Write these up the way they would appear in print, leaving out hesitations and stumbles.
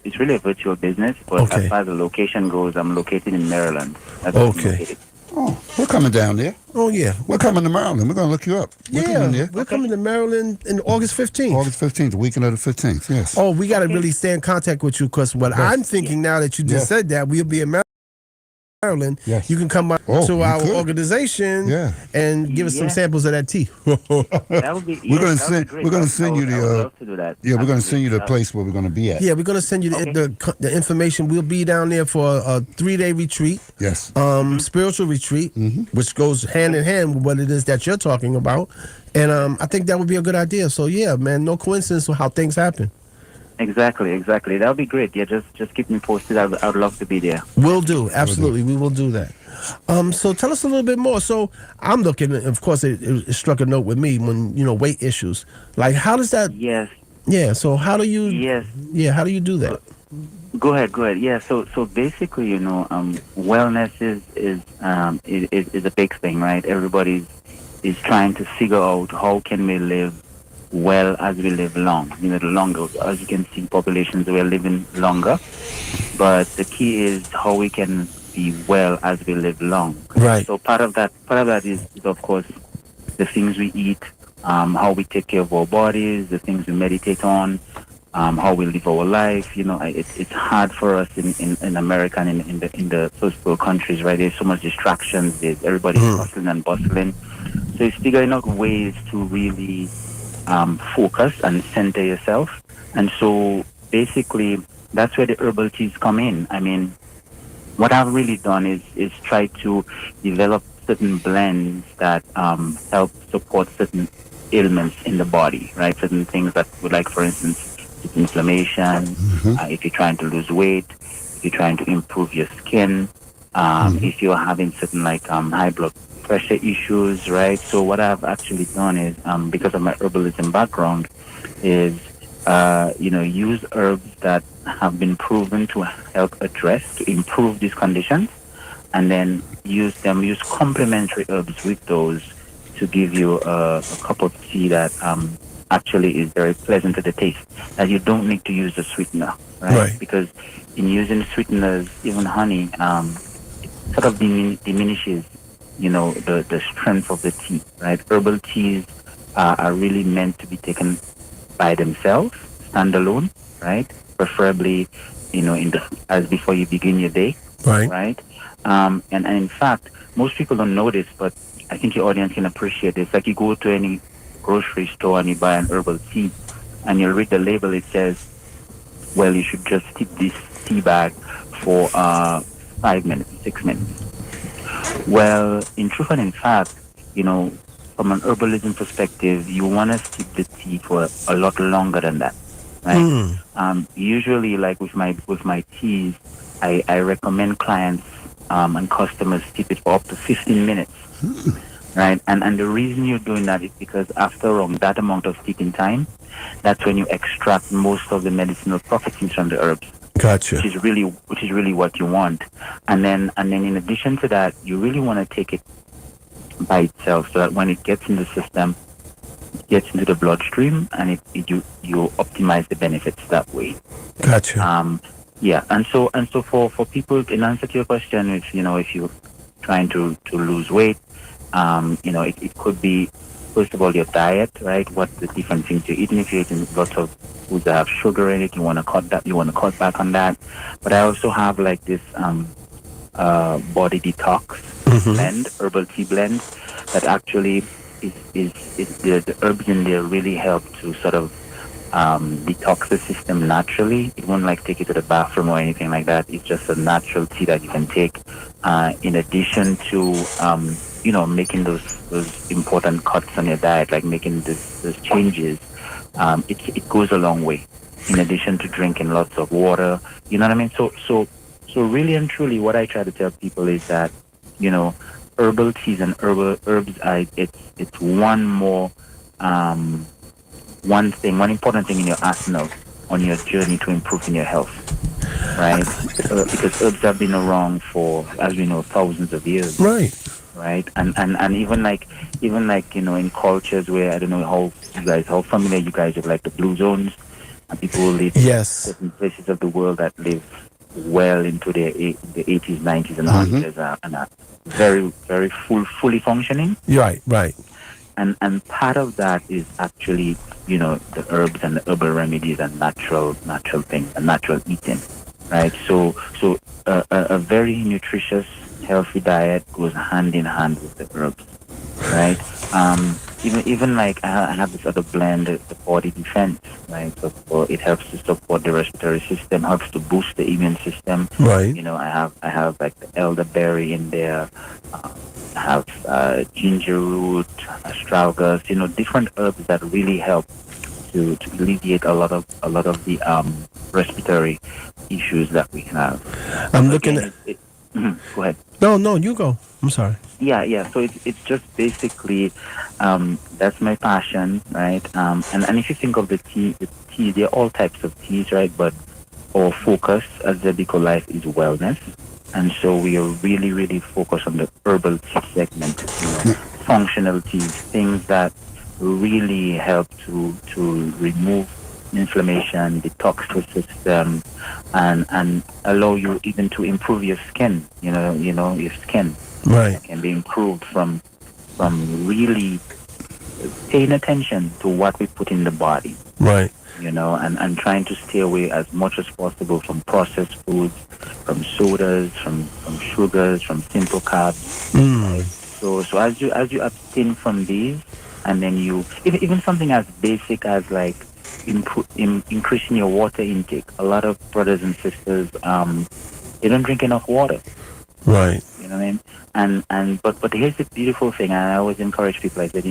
it's really a virtual business, but as far as the location goes, I'm located in Maryland. That's where I'm located. Oh, we're coming down there. Oh, yeah. We're coming to Maryland. We're going to look you up. We're coming there. We're coming to Maryland in August 15th. August 15th, the weekend of the 15th, yes. Oh, we got to really stay in contact with you because what I'm thinking now that you just said that, we'll be in Maryland. Yes. You can come out to our organization and give us some samples of that tea. That would be. We're going to send you the. Yeah, we're going to send you the place where we're going to be at. Yeah, we're going to send you the information. We'll be down there for a 3-day retreat. Yes. Spiritual retreat, which goes hand in hand with what it is that you're talking about, and I think that would be a good idea. So yeah, man, no coincidence with how things happen. Exactly. That would be great. Yeah, just keep me posted. I'd love to be there. Will do. Absolutely, we will do that. So tell us a little bit more. So I'm looking. Of course, it struck a note with me when weight issues. Like, how does that? Yes. Yeah. So how do you? Yes. Yeah. How do you do that? Go ahead. Yeah. So basically, wellness is a big thing, right? Everybody is trying to figure out how can we live well as we live long. The longer, as you can see, populations were living longer, but the key is how we can be well as we live long. Right. So part of that is of course the things we eat, how we take care of our bodies, the things we meditate on, how we live our life. It's hard for us in America and in the first world countries, right? There's so much distractions. There's everybody's hustling and bustling. So it's figuring out ways to really focus and center yourself. And so basically that's where the herbal teas come in. I mean, what I've really done is try to develop certain blends that help support certain ailments in the body, right? Certain things that would, like, for instance, inflammation, if you're trying to lose weight, if you're trying to improve your skin, if you're having certain high blood pressure issues, right? So what I've actually done is, because of my herbalism background, is use herbs that have been proven to help to improve these conditions, and then use complementary herbs with those to give you a cup of tea that actually is very pleasant to the taste. That you don't need to use a sweetener, right? Because in using sweeteners, even honey, it sort of diminishes the strength of the tea, right? Herbal teas are really meant to be taken by themselves, standalone, right? Preferably, as before you begin your day, right? And in fact, most people don't know this, but I think your audience can appreciate this. Like, you go to any grocery store and you buy an herbal tea, and you'll read the label. It says, well, you should just steep this tea bag for 5 minutes, 6 minutes. Well, in truth and in fact, from an herbalism perspective, you want to steep the tea for a lot longer than that, right? Usually, like with my teas, I recommend clients and customers steep it for up to 15 minutes, right? And the reason you're doing that is because after that amount of steeping time, that's when you extract most of the medicinal properties from the herbs. Gotcha. Which is really what you want. And then in addition to that, you really want to take it by itself, so that when it gets in the system, it gets into the bloodstream, and you optimize the benefits that way. Gotcha. Yeah. And so for people, in answer to your question, if you're trying to lose weight, it could be, first of all, your diet, right? What the different things you're eating. If you're eating lots of foods that have sugar in it, you want to cut back on that. But I also have this body detox blend, herbal tea blend, that actually is the herbs in there really help to sort of detox the system naturally. It won't take you to the bathroom or anything like that. It's just a natural tea that you can take in addition to making those important cuts on your diet, like making those changes. It goes a long way, in addition to drinking lots of water. You know what I mean? So really and truly, what I try to tell people is that, herbal teas and herbs it's one more one important thing in your arsenal on your journey to improving your health, right? Because herbs have been around for, as we know, thousands of years, right? And even in cultures where, I don't know how familiar you guys with the blue zones, and people who live in certain places of the world that live well into the 80s, 90s, and 100s are very, very fully functioning. Right. And part of that is actually, the herbs and the herbal remedies and natural things and natural eating, right? So a very nutritious, healthy diet goes hand in hand with the herbs, right? Even like I have this other blend, the body defense, right? So it helps to support the respiratory system, helps to boost the immune system. Right. I have like the elderberry in there. I have ginger root, astragalus, different herbs that really help to alleviate a lot of the respiratory issues that we have. I'm looking at. Go ahead. No, you go. I'm sorry. Yeah. So it's just basically that's my passion, right? And if you think of the tea, there are all types of teas, right? But our focus as Zebico Life is wellness. And so we are really, really focused on the herbal tea segment, functional teas, things that really help to remove inflammation, detox the system, and allow you even to improve your skin. Your skin can be improved from really paying attention to what we put in the body. Right. And trying to stay away as much as possible from processed foods, from sodas, from sugars, from simple carbs. So as you abstain from these, and then you even something as basic as like increasing your water intake. A lot of brothers and sisters they don't drink enough water. Right. You know what I mean? But here's the beautiful thing, and I always encourage people. I said,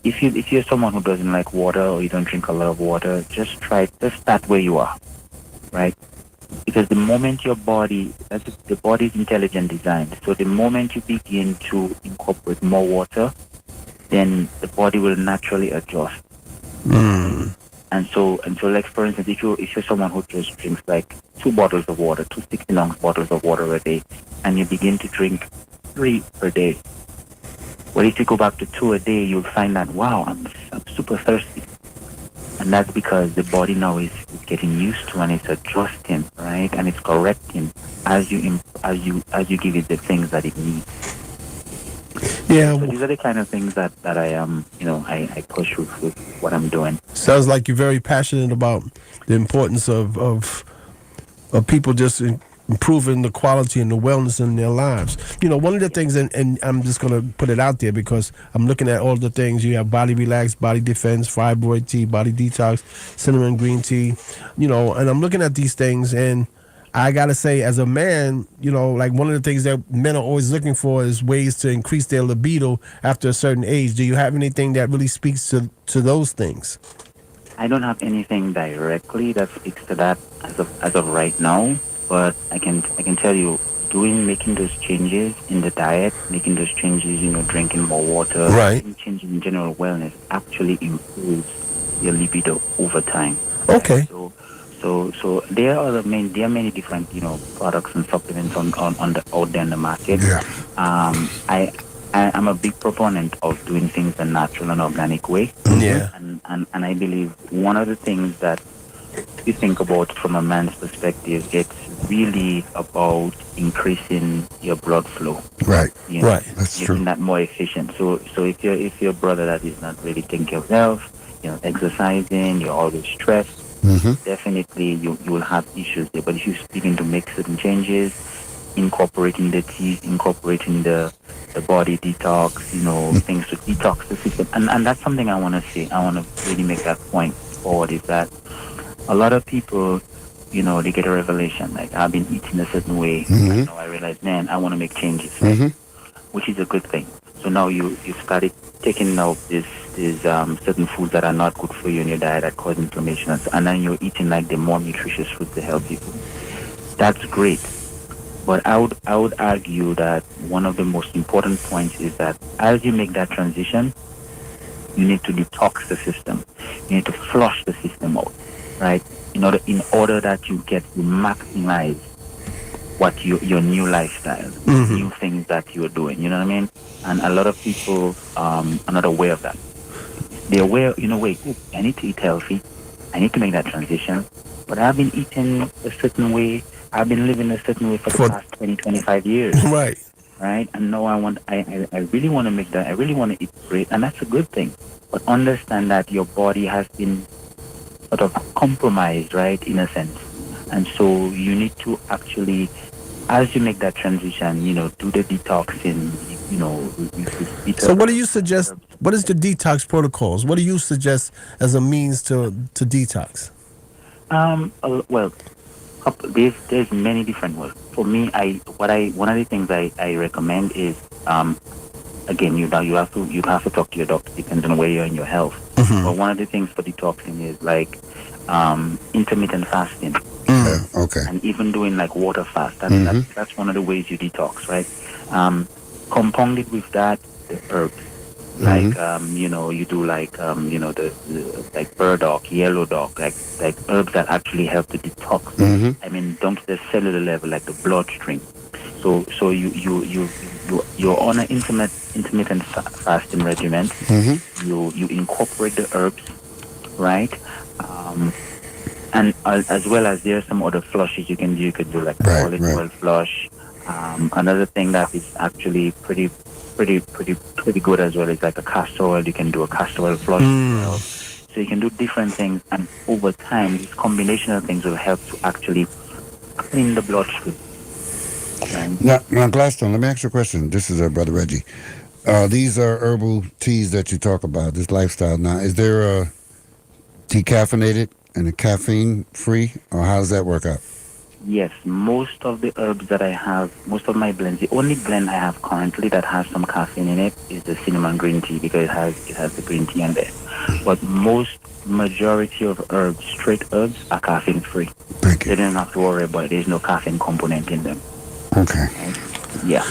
if you're someone who doesn't like water or you don't drink a lot of water, just start where you are, right? Because the moment your body, the body's intelligent designed, so the moment you begin to incorporate more water, then the body will naturally adjust. And so like for instance, if you're someone who just drinks like 2 bottles of water, 2 16-ounce bottles of water a day, and you begin to drink 3 per day, well, if you go back to 2 a day, you'll find that, wow, I'm super thirsty. And that's because the body now is getting used to and it's adjusting, right? And it's correcting as you give it the things that it needs. Yeah. So these are the kind of things that I am, I push with what I'm doing. Sounds like you're very passionate about the importance of people just improving the quality and the wellness in their lives. One of the things, and I'm just going to put it out there because I'm looking at all the things. You have body relax, body defense, fibroid tea, body detox, cinnamon green tea, and I'm looking at these things, and I got to say, as a man, like one of the things that men are always looking for is ways to increase their libido after a certain age. Do you have anything that really speaks to those things? I don't have anything directly that speaks to that as of right now. But I can tell you, making those changes in the diet, making those changes, drinking more water, right, changes in general wellness actually improves your libido over time. Okay. So there are many different products and supplements out there in the market. Yeah. I'm a big proponent of doing things the natural and organic way. Yeah. And I believe one of the things that you think about from a man's perspective, it's really about increasing your blood flow. Right. Right. That's making true. that more efficient. So if you're a brother that is not really taking care of health, exercising, you're always stressed, definitely you will have issues there. But if you begin to make certain changes, incorporating the teas, incorporating the body detox, things to detox the system, and that's something I want to say. I want to really make that point forward, is that a lot of people, they get a revelation, like, I've been eating a certain way, and now I realize, man, I want to make changes, which is a good thing. So now you started taking out these certain foods that are not good for you in your diet that cause inflammation, and then you're eating like the more nutritious foods, the healthy foods. That's great. But I would argue that one of the most important points is that as you make that transition, you need to detox the system. You need to flush the system out, right? In order that you maximize what your new lifestyle, new things that you're doing. You know what I mean? And a lot of people are not aware of that. They're aware, wait, I need to eat healthy, I need to make that transition. But I've been eating a certain way. I've been living a certain way for the past 20, 25 years. Right. Right? And now I really want to make that, I really want to eat great. And that's a good thing. But understand that your body has been sort of compromised, right, in a sense. And so you need to actually, as you make that transition, do the detoxing, So what do you suggest? What is the detox protocols? What do you suggest as a means to detox? Well, there's many different ways. For me, one of the things I recommend is, again, you have to talk to your doctor, depending on where you're in your health. Mm-hmm. But one of the things for detoxing is like intermittent fasting. Okay. And even doing like water fast. That's one of the ways you detox, right? Compounded with that, the herbs. Like you do like the like burdock, yellow dock, like herbs that actually help to detox. I mean, down to the cellular level, like the bloodstream. So you're on an intermittent fasting regimen. You incorporate the herbs, right? And as well as there are some other flushes you can do. You could do like olive oil flush. Another thing that is actually pretty good as well is like a castor oil. You can do a castor oil flush. So you can do different things, and over time, this combination of things will help to actually clean the bloodstream. Now, Gladstone, let me ask you a question. This is Brother Reggie. These are herbal teas that you talk about, this lifestyle. Now, is there a decaffeinated and a caffeine free, or how does that work out? Yes, most of the herbs that I have, most of my blends, the only blend I have currently that has some caffeine in it is the cinnamon green tea, because it has the green tea in there. But majority of herbs, straight herbs, are caffeine free. Thank you. They don't have to worry about it. There's no caffeine component in them. Okay. Yeah.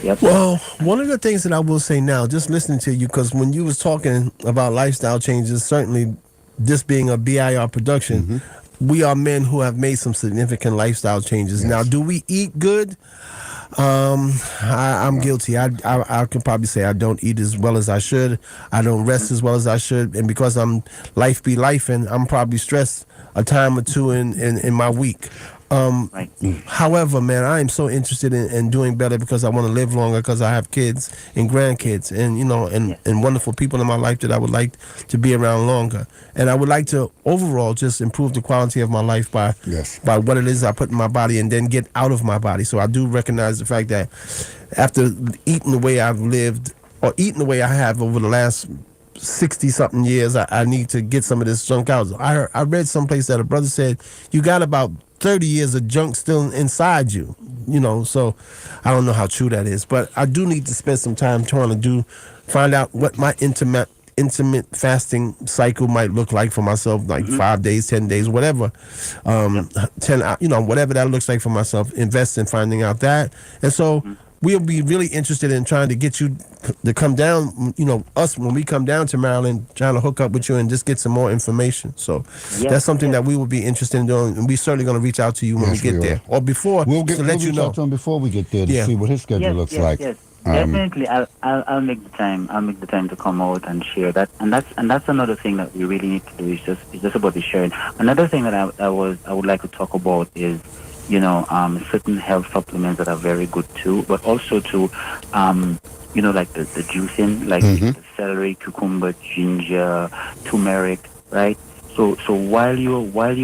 Yep. Well, one of the things that I will say now, just listening to you, because when you was talking about lifestyle changes, certainly this being a BIR production, we are men who have made some significant lifestyle changes. Yes. Now, do we eat good? I'm guilty. I can probably say I don't eat as well as I should. I don't rest as well as I should. And because I'm life be life, and I'm probably stressed a time or two in my week. Right. However, man, I am so interested in doing better because I want to live longer, because I have kids and grandkids and wonderful people in my life that I would like to be around longer. And I would like to overall just improve the quality of my life by what it is I put in my body and then get out of my body. So I do recognize the fact that after eating the way I've lived, or eating the way I have over the last 60-something years, I need to get some of this junk out. I read someplace that a brother said you got about 30 years of junk still inside you, so I don't know how true that is, but I do need to spend some time trying to find out what my intimate fasting cycle might look like for myself, like 5 days, 10 days, whatever, 10, whatever that looks like for myself. Invest in finding out that. And so we'll be really interested in trying to get you to come down, us when we come down to Maryland, trying to hook up with you and just get some more information. So that's something that we will be interested in doing, and we're certainly going to reach out to you when we get there, or before, we'll let you reach know. out to him before we get there to see what his schedule looks like. Yes. Definitely, I'll make the time. I'll make the time to come out and share that, and that's another thing that we really need to do. It's just about the sharing. Another thing that I would like to talk about is, certain health supplements that are very good too, but also to, like the juicing, like the celery, cucumber, ginger, turmeric, right? So while you're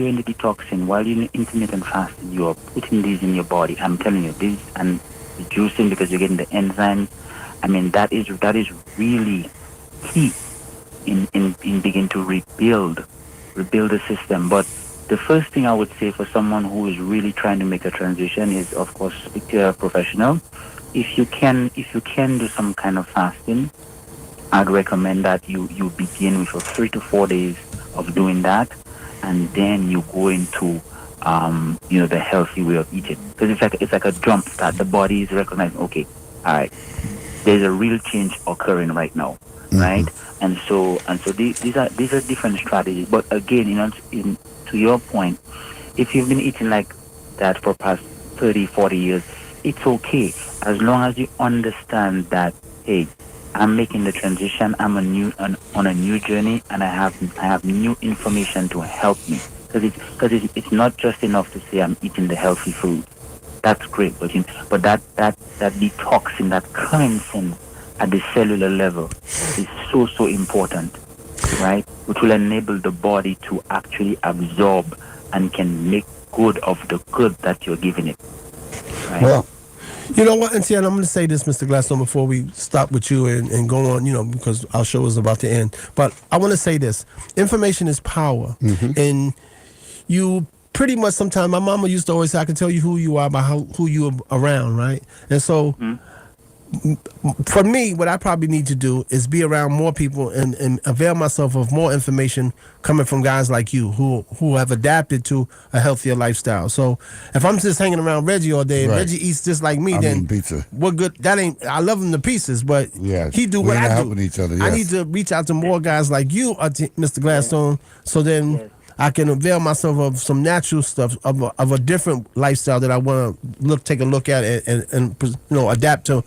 in the detoxing, while you're in intermittent fasting, you are putting these in your body. I'm telling you, this and the juicing, because you're getting the enzymes. I mean, that is really key in beginning to rebuild the system. But the first thing I would say for someone who is really trying to make a transition is, of course, speak to a professional. If you can do some kind of fasting, I'd recommend that you begin with 3 to 4 days of doing that, and then you go into the healthy way of eating, because it's like a jump start. The body is recognizing, okay, all right, there's a real change occurring right now, right? And so these are different strategies. But again, to your point, if you've been eating like that for past 30, 40 years, it's okay, as long as you understand that, hey, I'm making the transition. I'm on a new journey, and I have new information to help me. Because it's not just enough to say I'm eating the healthy food. That's great, but that detoxing, that cleansing at the cellular level is so important, right? Which will enable the body to actually absorb and can make good of the good that you're giving it. Right? Well, You know what, and I'm going to say this, Mr. Gladstone, before we stop with you and go on, because our show is about to end. But I want to say this. Information is power. And you pretty much sometimes, my mama used to always say, I can tell you who you are by who you are around, right? And so for me, what I probably need to do is be around more people and avail myself of more information coming from guys like you who have adapted to a healthier lifestyle. So if I'm just hanging around Reggie all day and Right. Reggie eats just like me, I'm then eating pizza. what good? That ain't. I love him to pieces, but Yes. he do We're what not I do. helping each other, I yes. need to reach out to more guys like you, Mr. Gladstone, so then Yes. I can avail myself of some natural stuff of a different lifestyle that I want to take a look at and adapt to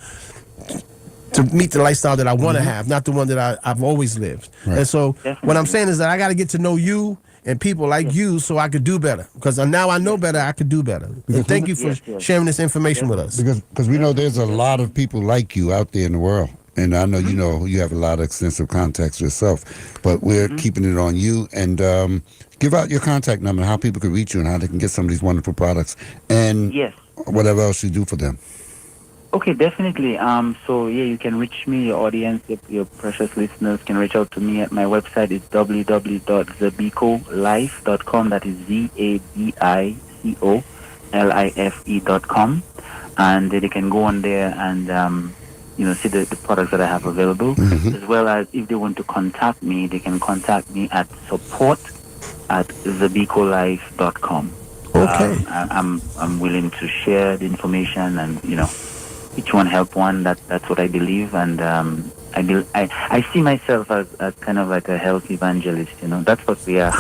meet the lifestyle that I want to have, not the one that I've always lived. Right. And so what I'm Definitely. saying is that I got to get to know you and people like you so I could do better. Because now I know better, I could do better. And thank you for Yes. sharing this information with us. Because we know there's a lot of people like you out there in the world. And I know you have a lot of extensive contacts yourself. But we're keeping it on you. And give out your contact number, how people can reach you and how they can get some of these wonderful products. And Yes. whatever else you do for them. Okay, definitely. So yeah, you can reach me, your audience, your precious listeners can reach out to me at my website. It's www.zabicolife.com. That is ZABICOLIFE.com, and they can go on there and see the products that I have available, as well as if they want to contact me, they can contact me at support@zabicolife.com. Okay. I'm willing to share the information and each one help one. That's what I believe, and I see myself as kind of like a health evangelist. That's what we are.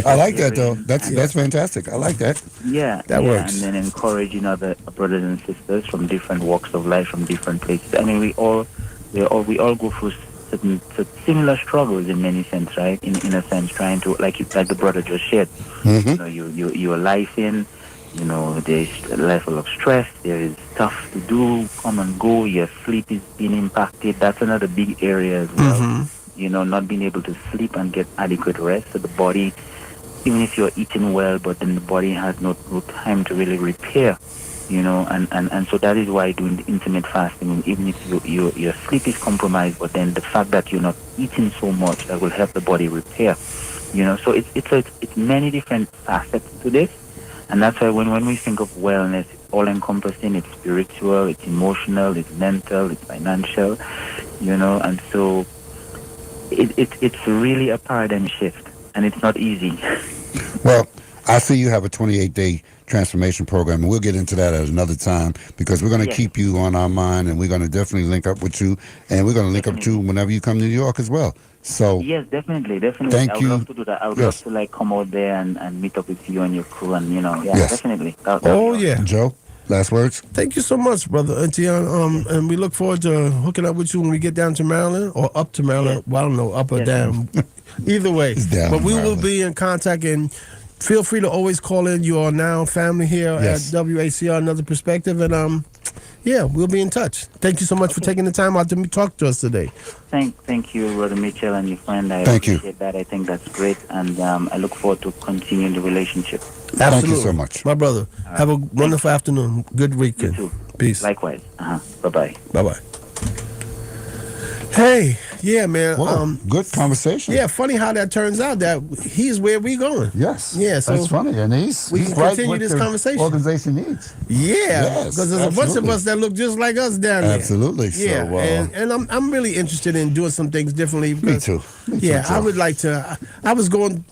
I like that, though. That's fantastic. I like that. Yeah, That works. And then encouraging other brothers and sisters from different walks of life, from different places. I mean, we all go through certain similar struggles in many sense, right? In a sense, trying to like the brother just shared. Your life in. There's a level of stress. There is stuff to do, come and go. Your sleep is being impacted. That's another big area as well. Not being able to sleep and get adequate rest. So the body, even if you're eating well, but then the body has no time to really repair. And so that is why doing the intermittent fasting, even if your sleep is compromised, but then the fact that you're not eating so much, that will help the body repair. So it's many different facets to this. And that's why when we think of wellness, it's all-encompassing, it's spiritual, it's emotional, it's mental, it's financial, and so it's really a paradigm shift, and it's not easy. Well, I see you have a 28-day transformation program, and we'll get into that at another time because we're going to Yes. keep you on our mind, and we're going to definitely link up with you, and we're going to link up with you whenever you come to New York as well. So Yes, definitely. Thank I would you. love to do that. I would Yes. love to come out there and meet up with you and your crew, and Yes. definitely. Oh, yeah. Joe, last words? Thank you so much, brother Etienne. And we look forward to hooking up with you when we get down to Maryland or up to Maryland. Well, I don't know, up or Yes. down. Either way. It's down But we will Maryland. be in contact, and feel free to always call in. You are now family here Yes. at WACR, Another Perspective. And yeah, we'll be in touch. Thank you so much for taking the time out to talk to us today. Thank you, Brother Mitchell, and your friend. I Thank you. appreciate that. I think that's great, and I look forward to continuing the relationship. Absolutely. Thank you so much. My brother. Have a wonderful afternoon. Good You weekend. too. Peace. Likewise. Bye-bye. Bye-bye. Hey, yeah, man. Whoa, good conversation. Yeah, funny how that turns out that he's where we going. Yes. Yeah, so that's funny, and he's we he's can right continue what this the conversation. organization needs. Yeah, Yes, because there's a bunch of absolutely. us that look just like us down there. Absolutely. Yeah, So, and I'm really interested in doing some things differently. me Because, too. Me too, Yeah, I Joe. would like to. I was going,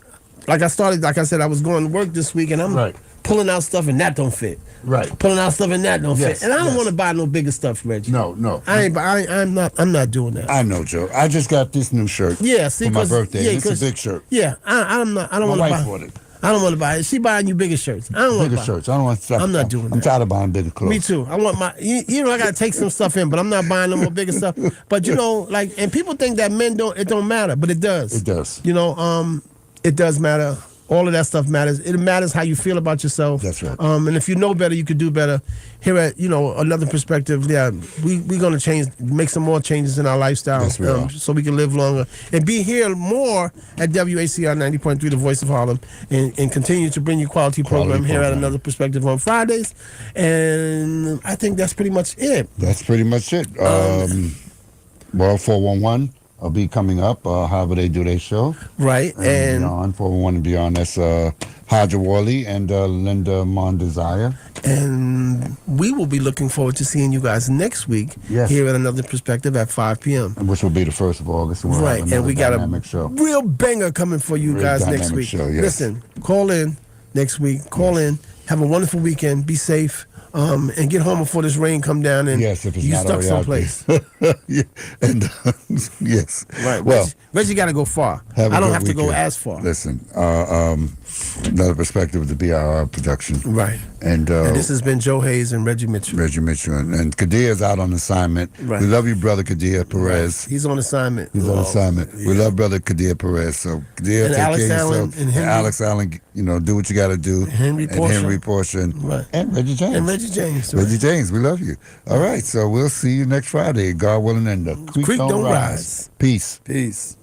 like I said, I was going to work this week, and I'm Right. pulling out stuff and that don't fit. Right. Pulling out stuff and that don't Yes, fit. And I don't yes. want to buy no bigger stuff, Reggie. No. I'm not doing that. I know, Joe. I just got this new shirt. Yeah, see, for my 'cause- birthday. yeah, It's a 'cause- big shirt. Yeah, I don't My want to wife buy. bought it. I don't want to buy it. She buying you bigger shirts. I don't want to Bigger buy shirts. I don't want. I'm not doing I'm that. tired of buying bigger clothes. Me too. I want my, you know, I got to take some stuff in, but I'm not buying no more bigger stuff. But, you know, like, and people think that men it don't matter, but it does. It does. You know, it does matter. All of that stuff matters. It matters how you feel about yourself. That's right. And if you know better, you could do better. Here at, you know, Another Perspective, yeah, we're going to make some more changes in our lifestyle. Yes, we are. So we can live longer and be here more at WHCR 90.3, the voice of Harlem, and continue to bring you quality program here at Another Perspective on Fridays. And I think that's pretty much it. That's pretty much it. Well, 411 will be coming up, however they do their show. Right. And beyond, 411 and beyond, that's Haja Worley and Linda Mondesire. And we will be looking forward to seeing you guys next week here at Another Perspective at 5 p.m. Which will be the 1st of August. And right. And we got a show. real banger coming for you guys next week. Show, yes. Listen, call in next week. Call in. Have a wonderful weekend. Be safe. And get home before this rain come down and if it's you not stuck someplace. Yeah. And yes. Right. Well, Reggie got to go far. I don't have to go as far. Listen, Another Perspective of the BIR production. Right. And this has been Joe Hayes and Reggie Mitchell. And Kadir's out on assignment. Right. We love you, brother Kadir Perez. Right. He's on assignment. He's on assignment. Yeah. We love brother Kadir Perez. So Kadir, and take Alex care of Allen yourself. And Alex Allen, you know, do what you got to do. Henry Portia. Right. And Reggie James. Reggie James, we love you. All right, so we'll see you next Friday. God willing, and the creek don't rise. Peace. Peace.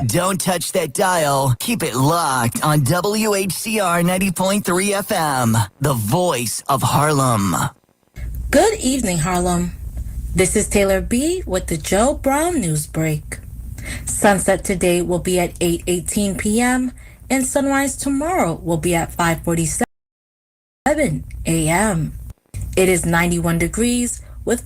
Don't touch that dial. Keep it locked on WHCR 90.3 FM, the voice of Harlem. Good evening, Harlem. This is Taylor B. with the Joe Brown News Break. Sunset today will be at 8:18 p.m. and sunrise tomorrow will be at 5:47 a.m. It is 91 degrees with a